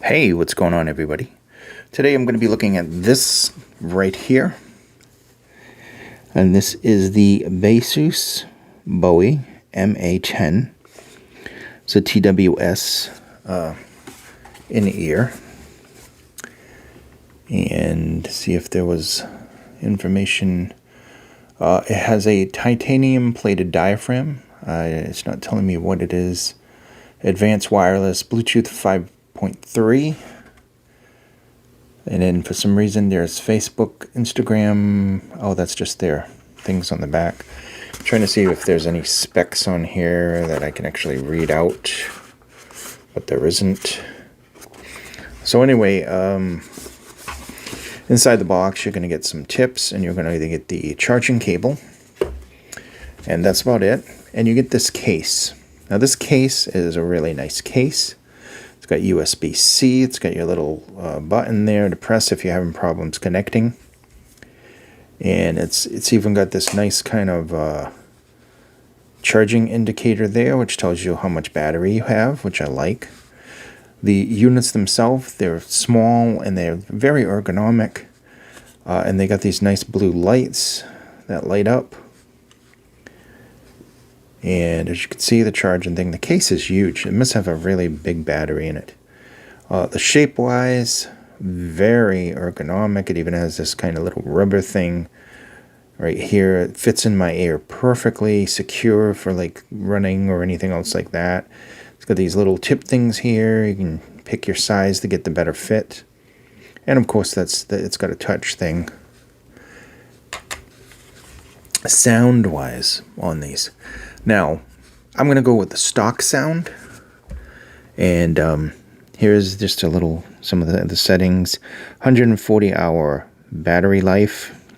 Hey, what's going on, everybody? Today I'm going to be looking at this right here. And this is the Baseus Bowie MA10. It's a TWS in-ear. And see if there was information. It has a titanium plated diaphragm. It's not telling me what it is. Advanced wireless, Bluetooth 5.3. And then for some reason there's Facebook, Instagram. Oh, that's just their things on the back. I'm trying to see if there's any specs on here that I can actually read out. But there isn't. So anyway, inside the box you're going to get some tips, and you're going to get the charging cable. And that's about it. And you get this case. Now this case is a really nice case. It's got USB-C. It's got your little button there to press if you're having problems connecting. And it's even got this nice kind of charging indicator there, which tells you how much battery you have, which I like. The units themselves, they're small and they're very ergonomic. And they got these nice blue lights that light up. And as you can see, the charging thing, the case is huge. It must have a really big battery in it. The shape-wise, very ergonomic. It even has this kind of little rubber thing right here. It fits in my ear perfectly, secure for like running or anything else like that. It's got these little tip things here. You can pick your size to get the better fit. And of course, it's got a touch thing. Sound-wise on these. Now, I'm going to go with the stock sound. And here's just a little, some of the settings. 140-hour battery life.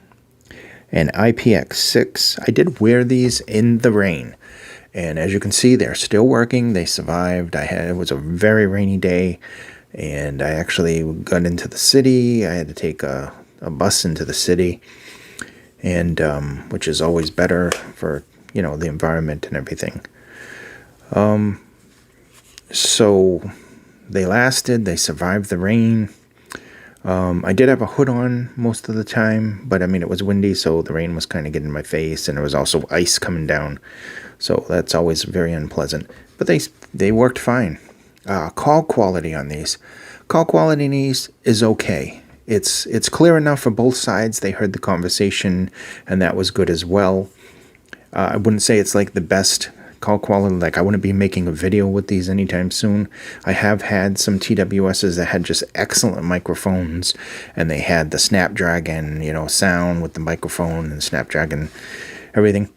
And IPX6. I did wear these in the rain. And as you can see, they're still working. They survived. It was a very rainy day. And I actually got into the city. I had to take a bus into the city. And which is always better for the environment and everything. So they lasted. They survived the rain. I did have a hood on most of the time, but I mean it was windy, so the rain was kind of getting in my face, and there was also ice coming down, so that's always very unpleasant. But they worked fine. Call quality on these. Call quality on these is okay. It's clear enough for both sides. They heard the conversation, and that was good as well. I wouldn't say it's like the best call quality. Like I wouldn't be making a video with these anytime soon. I have had some TWSs that had just excellent microphones, and they had the Snapdragon, sound with the microphone and Snapdragon, everything.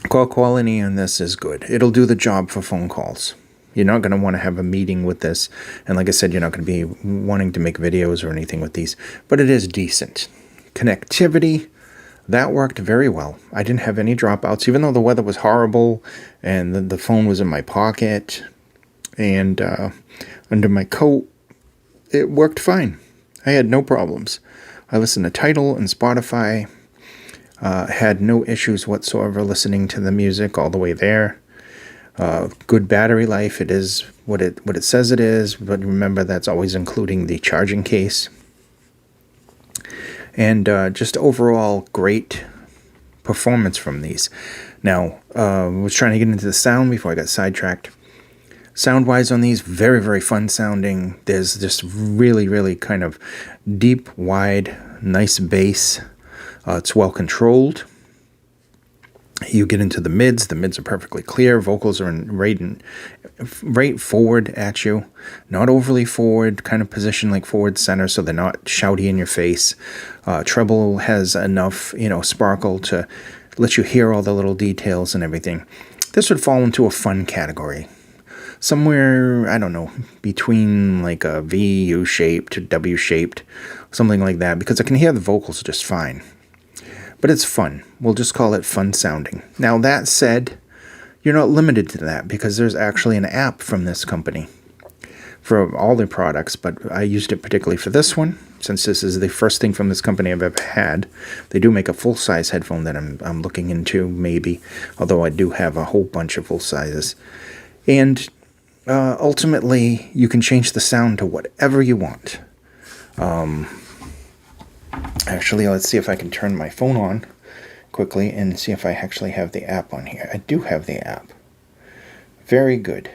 Call quality on this is good. It'll do the job for phone calls. You're not going to want to have a meeting with this. And like I said, you're not going to be wanting to make videos or anything with these. But it is decent. Connectivity, that worked very well. I didn't have any dropouts, even though the weather was horrible and the phone was in my pocket and under my coat. It worked fine. I had no problems. I listened to Tidal and Spotify. Had no issues whatsoever listening to the music all the way there. Good battery life. It is what it says it is, but remember that's always including the charging case. And just overall great performance from these. Now, I was trying to get into the sound before I got sidetracked. Sound-wise on these, very, very fun sounding. There's just really, really kind of deep, wide, nice bass. It's well controlled. You get into the mids. The mids are perfectly clear. Vocals are right forward at you. Not overly forward, kind of position like forward center, so they're not shouty in your face. Treble has enough, sparkle to let you hear all the little details and everything. This would fall into a fun category. Somewhere, I don't know, between like a V, U-shaped, W-shaped, something like that, because I can hear the vocals just fine. But it's fun. We'll just call it fun sounding. Now, that said, you're not limited to that because there's actually an app from this company for all their products, but I used it particularly for this one since this is the first thing from this company I've ever had. They do make a full-size headphone that I'm looking into, maybe, although I do have a whole bunch of full sizes. And ultimately, you can change the sound to whatever you want. Actually, let's see if I can turn my phone on quickly and see if I actually have the app on here. I do have the app. Very good.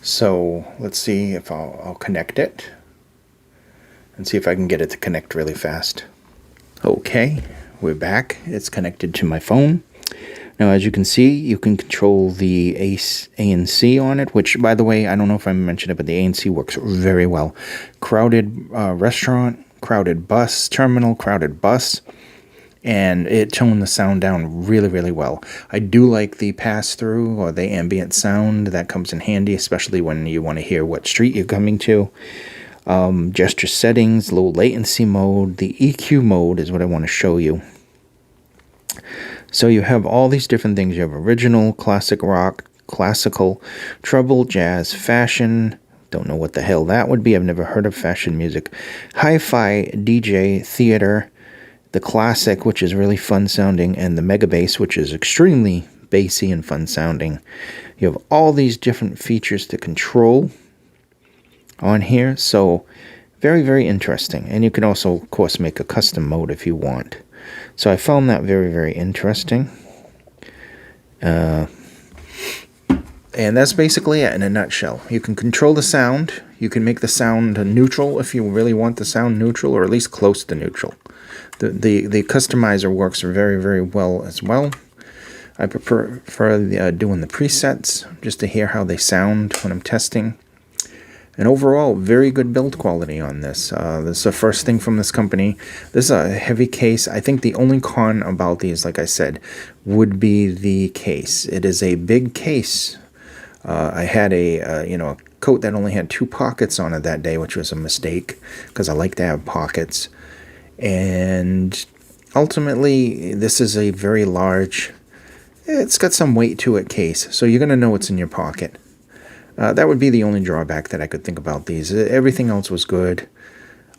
So let's see if I'll connect it and see if I can get it to connect really fast. Okay, we're back. It's connected to my phone. Now, as you can see, you can control the ANC on it, which, by the way, I don't know if I mentioned it, but the ANC works very well. Crowded restaurant, crowded bus terminal, crowded bus, and it toned the sound down really, really well. I do like the pass-through or the ambient sound. That comes in handy, especially when you want to hear what street you're coming to. Gesture settings, low latency mode. The EQ mode is what I want to show you. So you have all these different things. You have original, classic rock, classical, treble, jazz, fashion. Don't know what the hell that would be. I've never heard of fashion music. Hi-fi, DJ, theater, the classic, which is really fun sounding, and the mega bass, which is extremely bassy and fun sounding. You have all these different features to control on here. So very, very interesting. And you can also, of course, make a custom mode if you want. So I found that very, very interesting. And that's basically it in a nutshell. You can control the sound. You can make the sound neutral if you really want the sound neutral, or at least close to neutral. The customizer works very, very well as well. I prefer doing the presets just to hear how they sound when I'm testing. And overall, very good build quality on this. This is the first thing from this company. This is a heavy case. I think the only con about these, like I said, would be the case. It is a big case. I had a coat that only had 2 pockets on it that day, which was a mistake because I like to have pockets. And ultimately, this is a very large, it's got some weight to it case, so you're going to know what's in your pocket. That would be the only drawback that I could think about these. Everything else was good,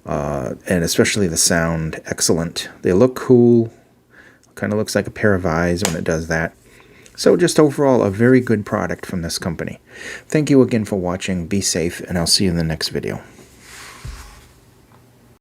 and especially the sound, excellent. They look cool, kind of looks like a pair of eyes when it does that. So just overall, a very good product from this company. Thank you again for watching. Be safe, and I'll see you in the next video.